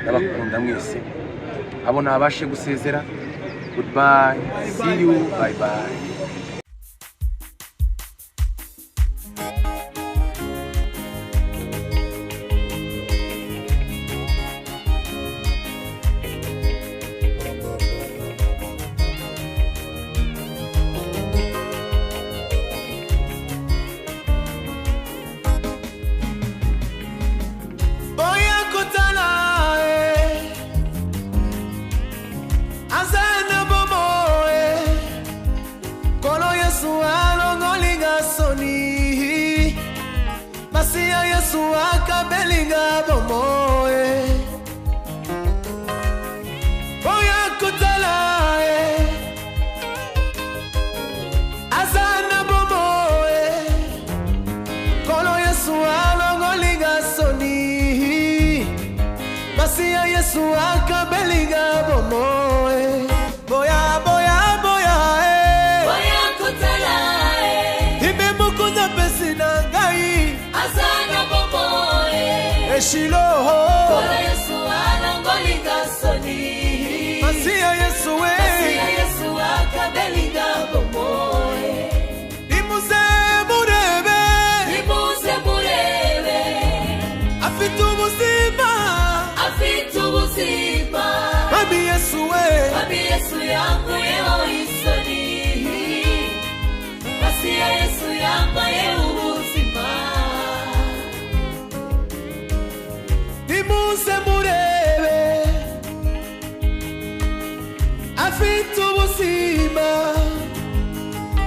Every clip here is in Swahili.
ndabakunda mwese abo nabashe gusezera. Goodbye, see you, bye bye. Yesu akabelinga bomoe oya kutala azana bomoe kolo Yesu alongolinga soni masia Yesu akabelinga bomoe boya boya boya boya kutala ibe mukunza pesina ngai azana bomoe eshilo kolo Yesu alongolinga soni masia Yesu akabelinga bomoe imuze murebe afitu buzima Babi Yesu yangu yeo isoni masia Yesu yangu yeo uzima imuze murebe afitu buzima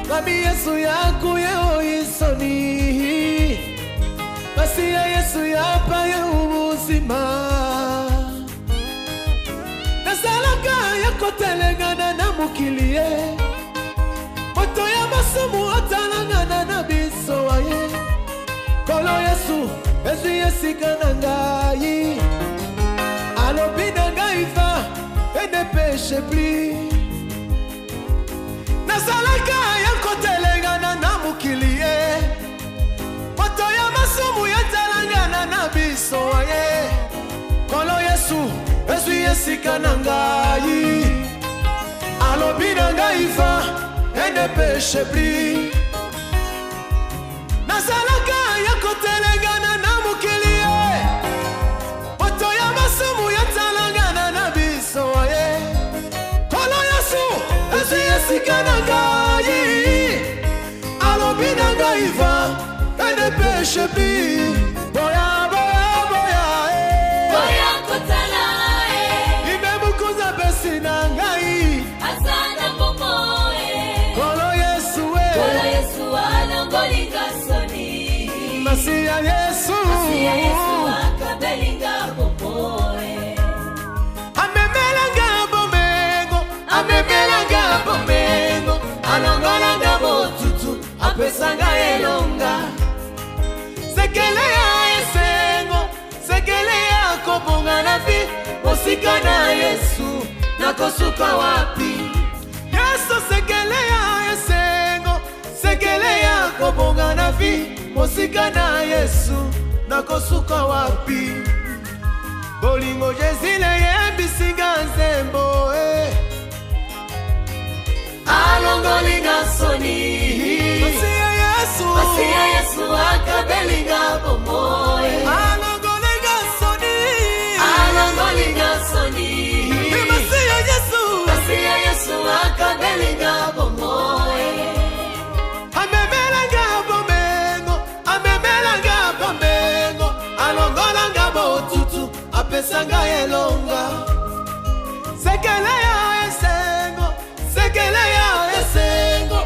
Babi Yesu yangu yeo isoni masia Yesu yapa yeo uzima nasalaka yakotelengana na mukilie moto ya masumu atalangana na biso waye kolo Yesu ezu yesika na ngai alobi na ngai va et ne péche plus nasalaka yakotelengana na mukilie moto ya masumu atalangana na biso waye kolo Yesu ezu yesika na ngai alobi na ngai va et ne péche plus nasalaka yakotelengana na mukilie moto ya masumu yatalangana na biso ye kolo Yesu ezu yesika na ngai alobi na ngai va et ne péche plus boya boya boya boya kutala ibe mukuza pesina ngai azana bomoe kolo Yesu alongolinga soni masia Yesu akabelinga bomoe amemelanga bomengo alongolanga botutu apesanga elonga sekele ya esengo sekele ya kobonga na vi mosika na Yesu nakosuka wapi Yesu sekele ya esengo sekele ya kobonga na vi mosika na Yesu nakosuka wapi bolingo Jezile yembisinga nzembo alongolinga soni masia Yesu akabelinga bomoe alongolinga soni masia Yesu akabelinga bomoe amemelanga bomengo alongolanga botutu apesanga elonga sekele ya esengo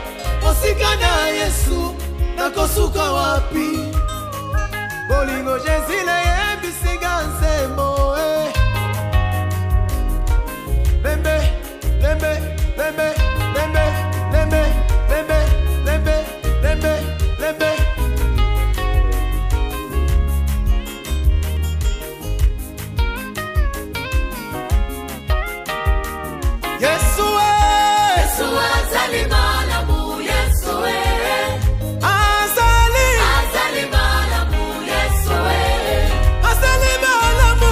osika na Yesu nakosuka wapi bolingo Jezile yembisinga nzembo lembe lembe lembe lembe lembe lembe lembe lembe lembe Yesu azali malamu Yesu azali malamu Yesu azali malamu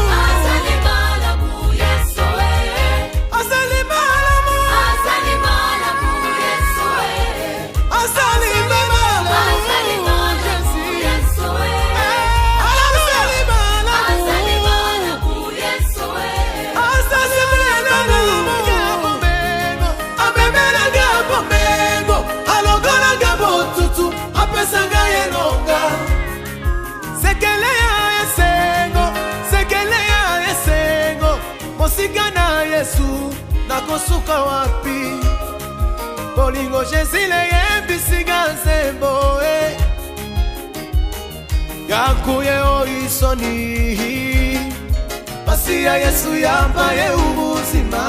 nakosuka wapi bolingo jesile yembisiga nzembo yakuye oisoni pasi ya Yesu yampaye ubuzima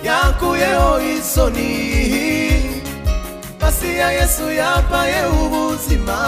yakuye oisoni pasi ya Yesu yampaye ubuzima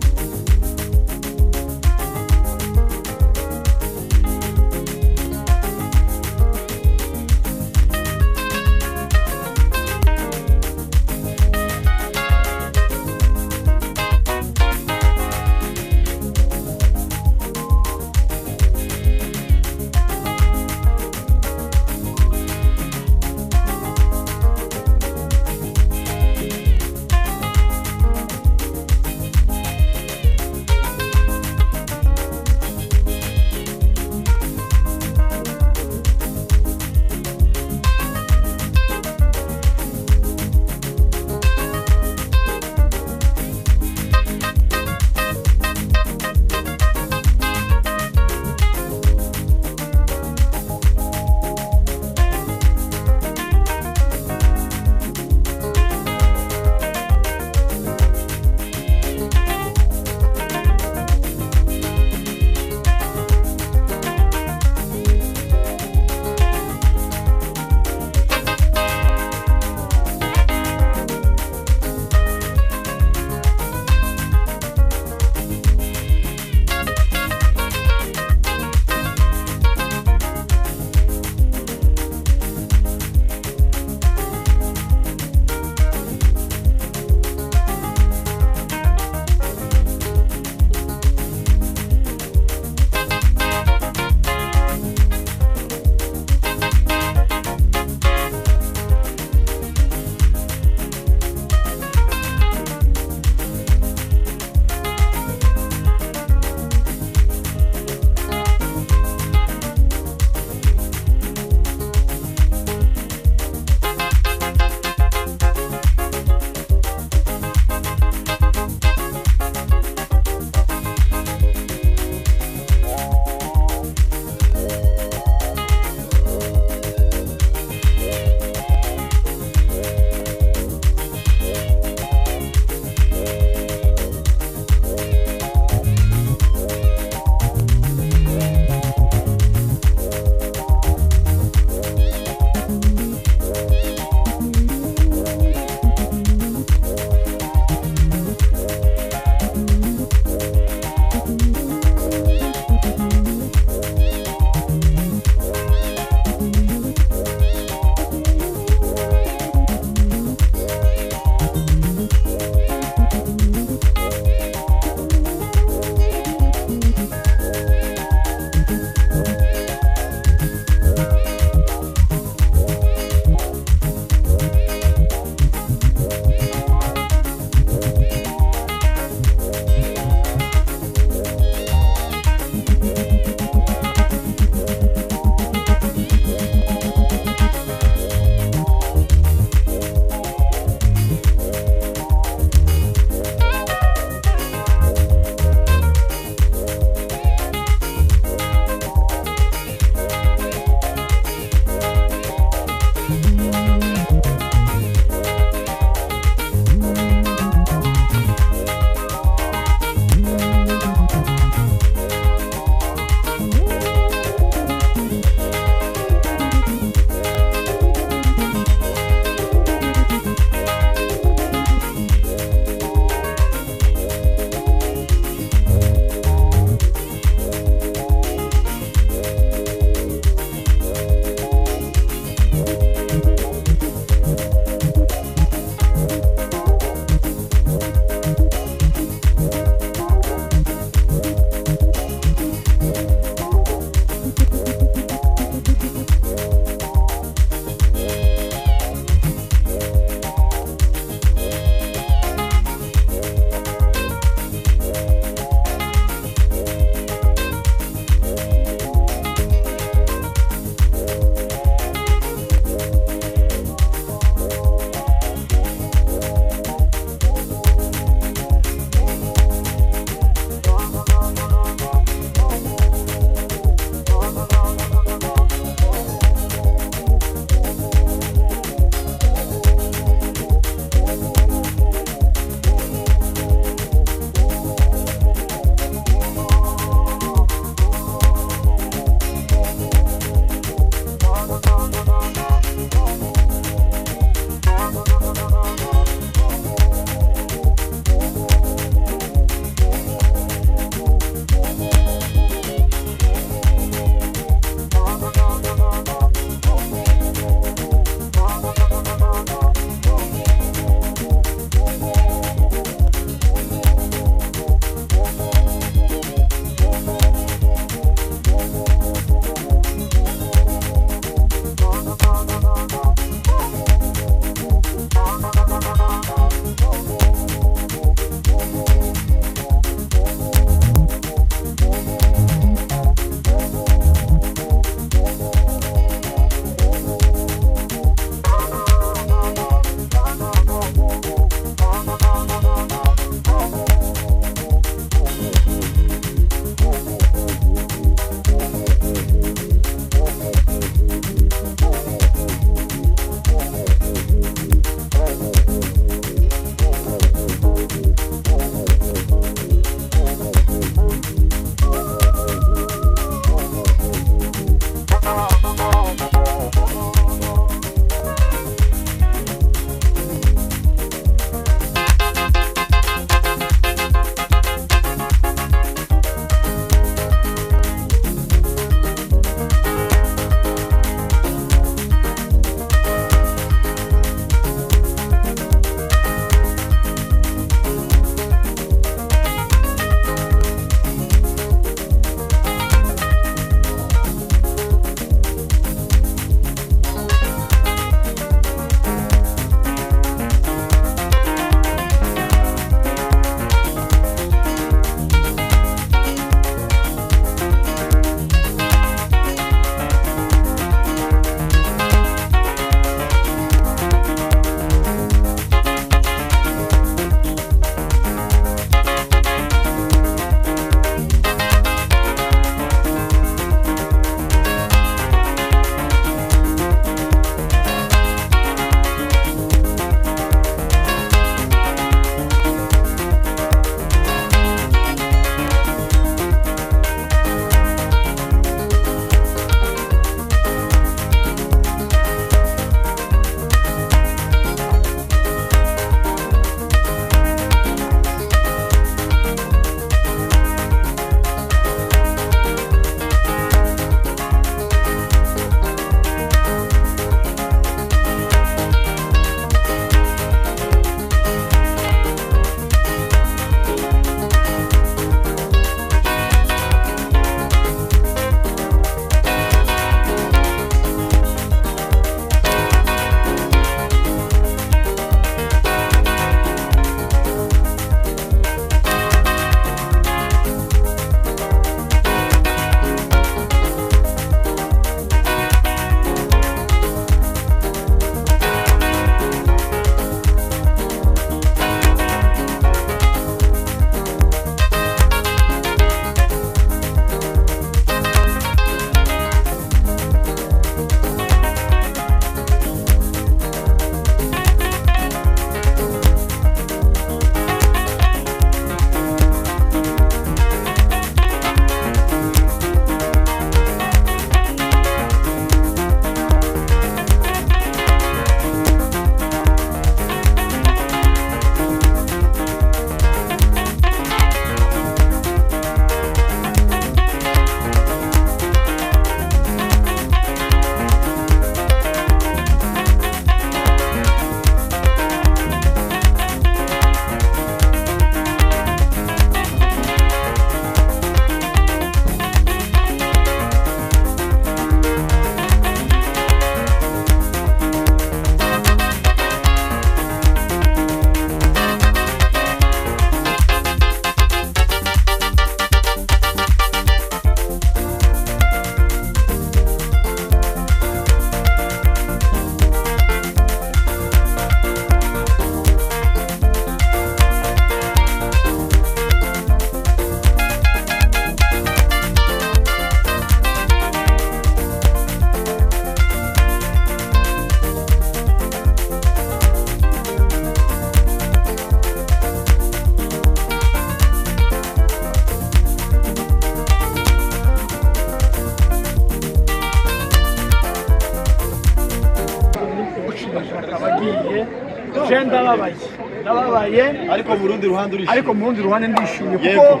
ndababaye ariko mu rundi ruhande urishimye ariko mu rundi ruhande ndishimye kuko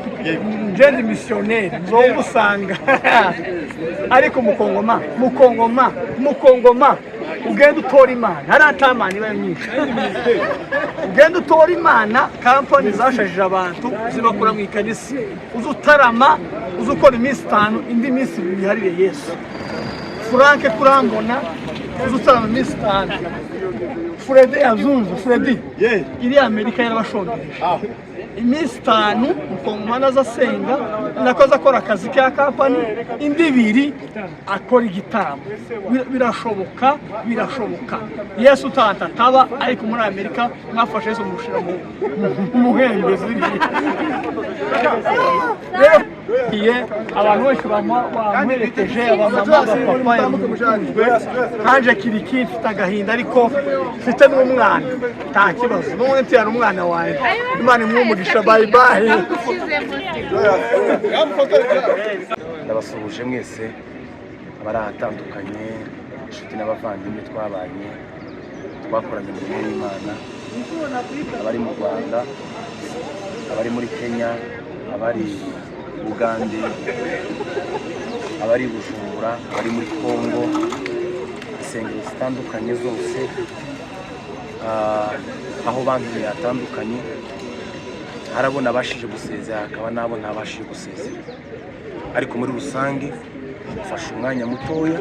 njyewe missionnaire nzogusanga ariko mukongoma ugenda utora imana hari atamana ibayo nyinshi ugenda utora imana kampani zashajije abantu zibakura mu ikanisa uzi utarama uzi ukora iminsi 5 indi minsi yiharire Yesu Frank kurambona uzi utarama iminsi 5 Freddy yazunze Freddy iri Amerika yarabashongeje iminsi 5 mukongomani azasenga nakoze akora akazi ka kampani indi 2 akora igitaramo birashoboka Yesu utataba ariko muri Amerika mwafashe Yesu mushira mu muhembezi abantu bose bamwerekeje abamama bapapa kanje kiriki mfite agahinda ariko mfite n'umwana nta kibazo n'ubundi ntiyari umwana wawe Imana imwumugisha bye bye ndabasuhuje mwese abari ahatandukanye inshuti n'abavandimwe twabanye twakoranye mu mirimo y'Imana abari mu Rwanda abari muri Kenya abari Uganda abari Bujumbura abari muri Kongo insengero zitandukanye zose aho bantu yatandukanye harabona abashije gusezera akaba nabo ntabashije gusezera ariko muri rusange mfashe umwanya mutoya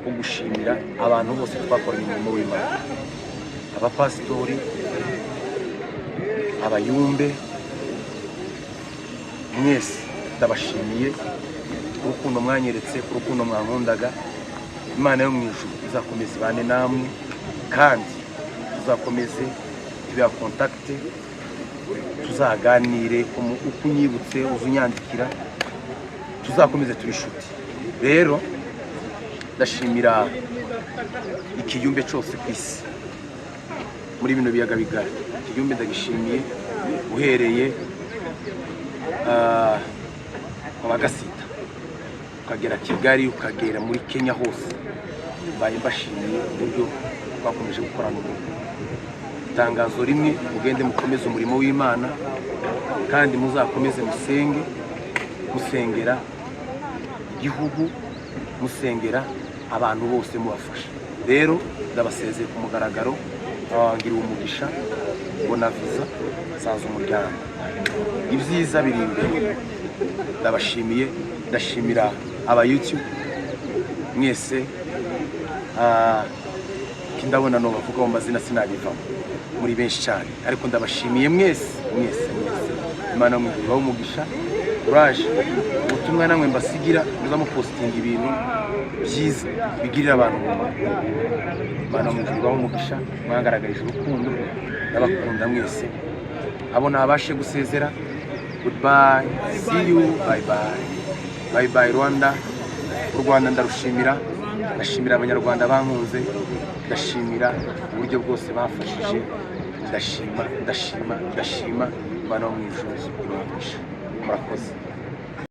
wo gushimira abantu bose twakoranye umurimo w'Imana abapasitori abayumbe mwese ndabashimiye urukundo mwanyeretse urukundo mwankundaga Imana yo mu ijuru izakomeza ibane namwe kandi tuzakomeze tuba contact tuzaganire uko unyibutse uzunyandikira tuzakomeze turi inshuti rero ndashimira ikiyumbe cyose ku isi muri bino biyaga bigari ikiyumbe ndagishimiye uhereye abagasita ukagera Kigali ukagera muri Kenya hose baye mbashimiye uburyo bakomeje gukorana umuntu itangazo rimwe mugende mukomeze umurimo w'Imana kandi muzakomeze musengera igihugu musengera abantu bose mubafasha rero ndabasezeye ku mugaragaro abawangira umugisha mbona visa saza umuryango ibyiza biri imbere ndabashimiye ndashimira aba YouTube mwese kindabona no bavuga mu mazina sinabivamo muri benshi cyane ariko ndabashimiye mwese Imana mwibaho umugisha courage ubutumwa namwe mbasigira muzamu posting ibintu byiza bigirira abantu Imana mwibaho umugisha mwangaragarije urukundo n'abakunda mwese abo nabashe gusezera goodbye see you bye bye Rwanda Rwanda ndarushimira ndashimira abanyarwanda bankunze ndashimira uburyo bwose bafashije ndashima Imana mu ijuru murakoze